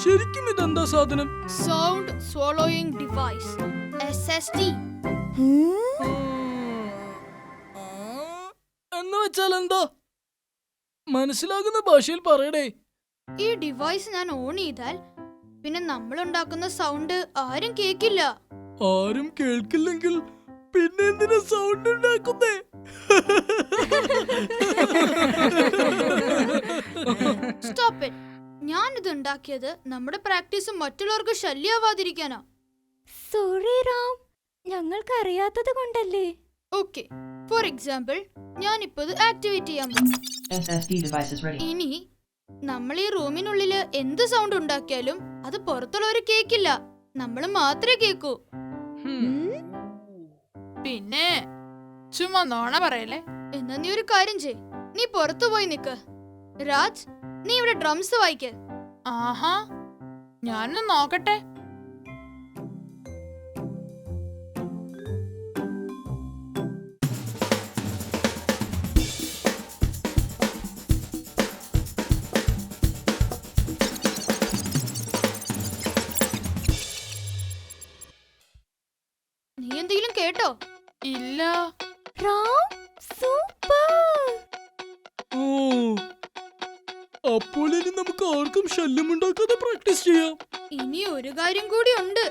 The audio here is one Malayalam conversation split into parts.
ശരിക്കും ഇതെന്താ സാധനം? Sound സ്വോളോയിങ് device SSD. എന്ന് വെച്ചാൽ എന്താ? മനസ്സിലാകുന്ന ഭാഷയിൽ പറയടേ. ഈ ഡിവൈസ് ഞാൻ ഓൺ ചെയ്താൽ പിന്നെ നമ്മൾ ഉണ്ടാക്കുന്ന സൗണ്ട് ആരും കേക്കില്ല. ആരും കേൾക്കില്ലെങ്കിൽ പിന്നെ എന്തിനാ സൗണ്ട് ഉണ്ടാക്കുന്നേ? Stop it. ഞാൻ ഇത് ഉണ്ടാക്കിയത് നമ്മുടെ പ്രാക്ടീസ് മറ്റുള്ളവർക്ക് ശല്യമാവാതിരിക്കാനാ. സോറി റാം, ഞങ്ങൾക്ക് അറിയാത്തത് കൊണ്ടല്ലേ. ഓക്കെ, ഫോർ എക്സാമ്പിൾ ഞാൻ ഇപ്പൊ ഇത് ആക്ടിവേറ്റ് ചെയ്യാൻ പോകും. SSD device is ready. ഇനി നമ്മൾ ഈ റൂമിനുള്ളില് എന്ത് സൗണ്ട് ഉണ്ടാക്കിയാലും അത് പുറത്തുള്ളവര് കേക്കില്ല, നമ്മൾ മാത്രമേ കേക്കൂ. പിന്നെ ചുമ്മാ നോണ പറയല്ലേ. എന്നാ നീ ഒരു കാര്യം ചെയ്, നീ പുറത്തു പോയി നിക്ക്. രാജ്, നീ ഇവിടെ ഡ്രംസ് വായിക്ക്. ആഹാ, ഞാനൊന്ന് നോക്കട്ടെ. നീ എന്തെങ്കിലും കേട്ടോ? ഇല്ല. റാം സൂപ്പർ. അപ്പോൾ ഇനി നമുക്ക് ആർക്കും ശല്യമുണ്ടാക്കാതെ പ്രാക്ടീസ് ചെയ്യാം. ഇനി ഒരു കാര്യം കൂടി ഉണ്ട്.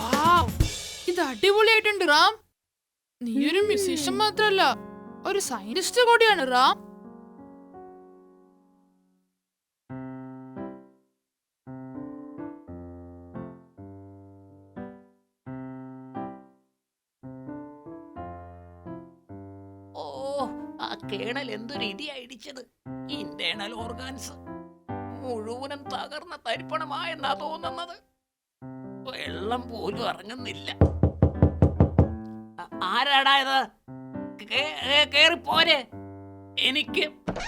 വാവ്, ഇത് അടിപൊളിയായിട്ടുണ്ട് റാം. നീ ഒരു മ്യൂസീഷ്യൻ മാത്രല്ല, ഒരു സയന്റിസ്റ്റ് കൂടിയാണ് റാം. ഓ, ആ കേണൽ എന്തൊരു ഇടിയാ ഇടിച്ചത്. ഇന്റേണൽ ഓർഗാൻസ് മുഴുവനും തകർന്ന തരിപ്പണമായെന്നാ തോന്നുന്നത്. വെള്ളം പോലും ഇറങ്ങുന്നില്ല. ആരാടാ ഇത്? കേറിപ്പോരെ, എനിക്ക്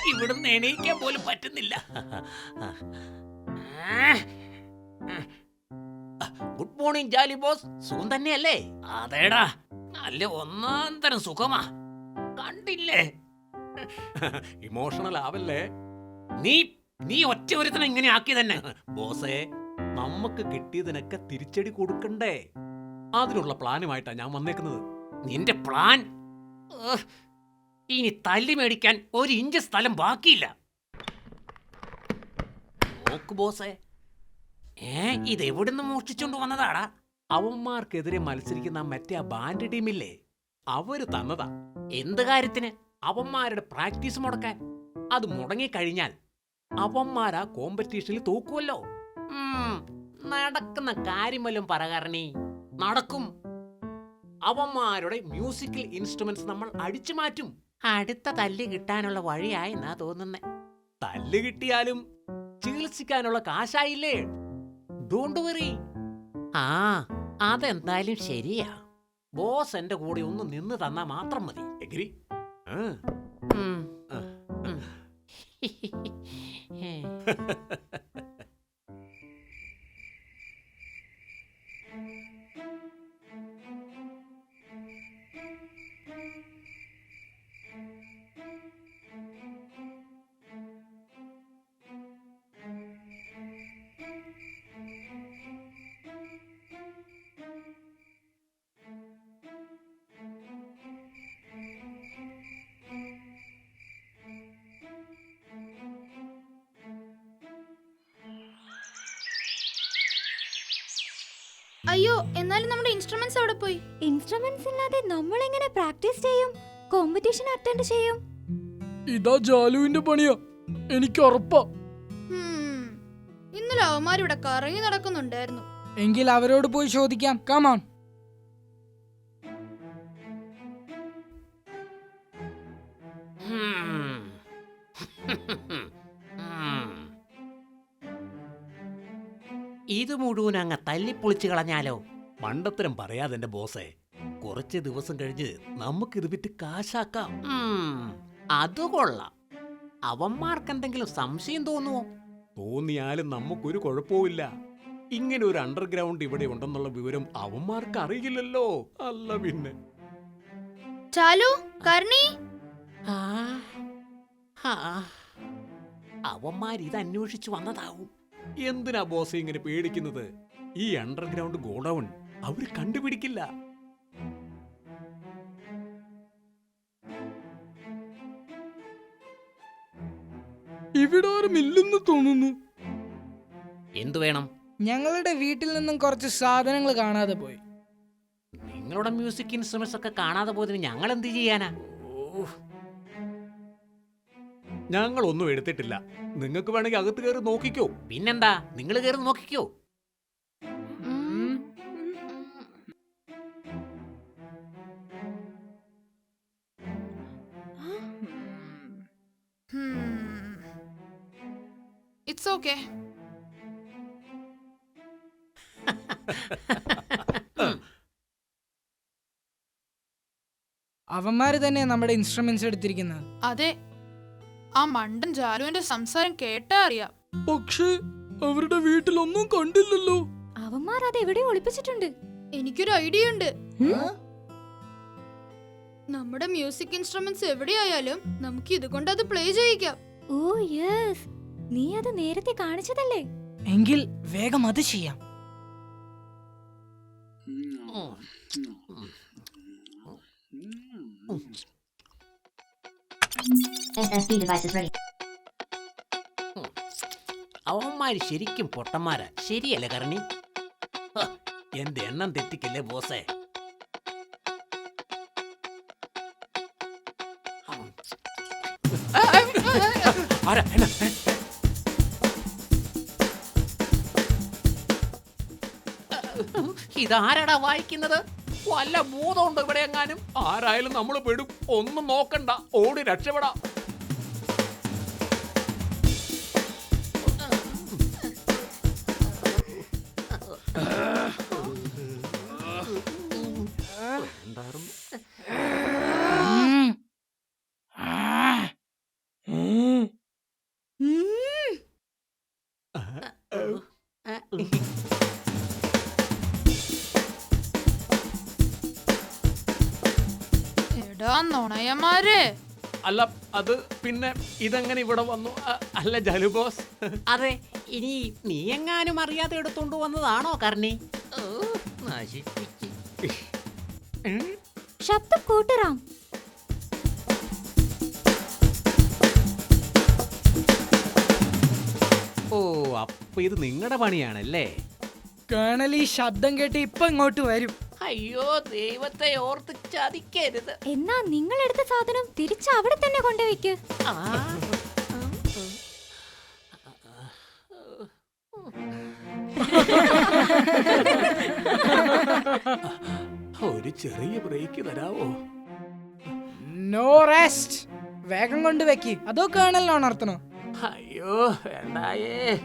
ഇവിടുന്ന് എണീക്കാൻ പോലും പറ്റുന്നില്ല. ഗുഡ് മോർണിംഗ് ജാലി ബോസ്, സുഖം തന്നെയല്ലേ? അതേടാ, നല്ല ഒന്നാം തരം സുഖമാ. കണ്ടില്ലേ? ഇമോഷണൽ ആവല്ലേ. നീ നീ ഒറ്റ ഒരുത്തനെ ഇങ്ങനെ ആക്കി തന്നെ. ബോസേ, നമുക്ക് കിട്ടിയതിനൊക്കെ തിരിച്ചടി കൊടുക്കണ്ടേ? അതിനുള്ള പ്ലാനുമായിട്ടാ ഞാൻ വന്നേക്കുന്നത്. നിന്റെ പ്ലാൻ? ഇനി തല്ലി മേടിക്കാൻ ഒരു ഇഞ്ച് സ്ഥലം ബാക്കിയില്ല. നോക്ക് ബോസേ, ഇത് എവിടുന്ന് മോഷ്ടിച്ചോണ്ട് വന്നതാടാ? അവന്മാർക്കെതിരെ മത്സരിക്കുന്ന മറ്റേ ആ ബാൻഡ് ടീമില്ലേ, അവര് തന്നതാ. എന്ത് കാര്യത്തിന്? അവന്മാരുടെ പ്രാക്ടീസ് മുടക്കാൻ. അത് മുടങ്ങിക്കഴിഞ്ഞാൽ അവന്മാരാ കോമ്പറ്റീഷനിൽ തോക്കുമല്ലോ. നടക്കുന്ന കാര്യം വല്ലതും പറകാരണി. നടക്കും. അവന്മാരുടെ മ്യൂസിക്കൽ ഇൻസ്ട്രുമെന്റ്സ് നമ്മൾ അടിച്ചു മാറ്റും. അടുത്ത തല്ല് കിട്ടാനുള്ള വഴിയായി എന്നാ തോന്നുന്നേ. തല്ല് കിട്ടിയാലും ചികിത്സിക്കാനുള്ള കാശായില്ലേ? Don't worry. ആ, അതെന്തായാലും ശരിയാ. ബോസ് എന്റെ കൂടെ ഒന്ന് നിന്ന് തന്നാ മാത്രം മതി. എഗ്രി? അയ്യോ, എന്നാലും നമ്മുടെ ഇൻസ്ട്രുമെന്റ്സ് അവിടെ പോയി. ഇൻസ്ട്രുമെന്റ്സ് ഇല്ലാതെ നമ്മൾ എങ്ങനെ പ്രാക്ടീസ് ചെയ്യും, കോമ്പറ്റീഷൻ അറ്റൻഡ് ചെയ്യും? ഇതാ ജാലുവിന്റെ പണിയാ, എനിക്ക് ഉറപ്പാ. ഇന്നലെ അവന്മാരിവിടെ കറങ്ങി നടക്കുന്നുണ്ടായിരുന്നു. എങ്കിൽ അവരോട് പോയി ചോദിക്കാം. കമോൺ. ഇത് മുഴുവൻ അങ്ങ് തല്ലിപ്പൊളിച്ച് കളഞ്ഞാലോ? മണ്ടത്തരം പറയാതെ എന്റെ ബോസേ. കുറച്ച് ദിവസം കഴിഞ്ഞ് നമുക്കിത് വിറ്റ് കാശാക്കാം. അത് കൊള്ളാം. അവന്മാർക്ക് എന്തെങ്കിലും സംശയം തോന്നുവോ? തോന്നിയാലും നമുക്കൊരു കുഴപ്പവുമില്ല. ഇങ്ങനെ ഒരു അണ്ടർഗ്രൗണ്ട് ഇവിടെ ഉണ്ടെന്നുള്ള വിവരം അവന്മാർക്ക് അറിയില്ലല്ലോ. അല്ല പിന്നെ. ചാലു, കർണി, ആ, ആ, അവന്മാർ ഇത് അന്വേഷിച്ചു വന്നതാവും. എന്തിനാ ബോസ് ഇങ്ങനെ പേടിക്കുന്നത്? ഈ അണ്ടർഗ്രൗണ്ട് ഗോഡൌൺ അവര് കണ്ടുപിടിക്കില്ല. ഇവിടെ ആരും ഇല്ലെന്ന് തോന്നുന്നു. എന്തു വേണം? ഞങ്ങളുടെ വീട്ടിൽ നിന്നും കുറച്ച് സാധനങ്ങൾ കാണാതെ പോയി. നിങ്ങളുടെ മ്യൂസിക് ഇൻസ്ട്രുമെന്റ്സ് ഒക്കെ കാണാതെ പോയതിന് ഞങ്ങൾ എന്ത് ചെയ്യാനാ? ഞങ്ങളൊന്നും എടുത്തിട്ടില്ല. നിങ്ങൾക്ക് വേണമെങ്കിൽ അകത്ത് കയറി നോക്കിക്കോ. പിന്നെന്താ, നിങ്ങൾ കയറി നോക്കിക്കോ. It's okay. അവന്മാര് തന്നെ നമ്മുടെ ഇൻസ്ട്രുമെന്റ്സ് എടുത്തിരിക്കുന്നത്. അതെ, ആ മണ്ടൻ ജാലുവിന്റെ സംസാരം കേട്ടാ അറിയാം. പക്ഷേ അവരുടെ വീട്ടിലൊന്നും കണ്ടില്ലല്ലോ. അവന്മാർ അത് എവിടെ ഒളിപ്പിച്ചിട്ടുണ്ട്. എനിക്കൊരു ഐഡിയ ഉണ്ട്. നമ്മുടെ മ്യൂസിക് ഇൻസ്ട്രുമെന്റ്സ് എവിടെയായാലും നമുക്ക് ഇതുകൊണ്ട് അത് പ്ലേ ചെയ്യിക്കാം. ഓ യെസ്, നീ അത് നേരത്തെ കാണിച്ചതല്ലേ. എങ്കിൽ വേഗം അത് ചെയ്യാം. SSD devices ready. അവന്മാര് ശരിക്കും പൊട്ടന്മാരാ. ശരിയല്ലേ കർണി? ഹ, എന്റെ എണ്ണം തെറ്റിക്കല്ലേ ബോസേ. ആരാ? എന്നാ? ഇതാരാടാ വായിക്കുന്നത്? വല്ല ഭൂതമുണ്ടോ ഇവിടെ എങ്ങാനും? ആരായാലും നമ്മൾ പെടും. ഒന്നും നോക്കണ്ട, ഓടി രക്ഷപ്പെടാം. എടാ നുണയന്മാരെ. അല്ല, അത് പിന്നെ ഇതെങ്ങനെ ഇവിടെ വന്നു? അല്ല ജാലു ബോസ്. അതെ, ഇനി നീ എങ്ങാനും അറിയാതെ എടുത്തോണ്ട് വന്നതാണോ കർണി? ശബ്ദം കൂട്ടറാം. ഓ, അപ്പൊ ഇത് നിങ്ങളുടെ പണിയാണല്ലേ? കേണൽ ഈ ശബ്ദം കേട്ട് ഇപ്പൊ ഇങ്ങോട്ട് വരും. അയ്യോ, ദൈവത്തെ ഓർത്ത് ചതിക്കരുത്. എന്നാ നിങ്ങൾ എടുത്ത സാധനം തിരിച്ച് അവിടെ തന്നെ കൊണ്ടുവയ്ക്ക്. ആ. ഒരു ചെറിയ ബ്രേക്ക് തരാവോ? No rest. വേഗം കൊണ്ടുവയ്ക്ക്. അതോ കേണലിനെ ഉണർത്തണോ? അയ്യോ വേണ്ടായേ.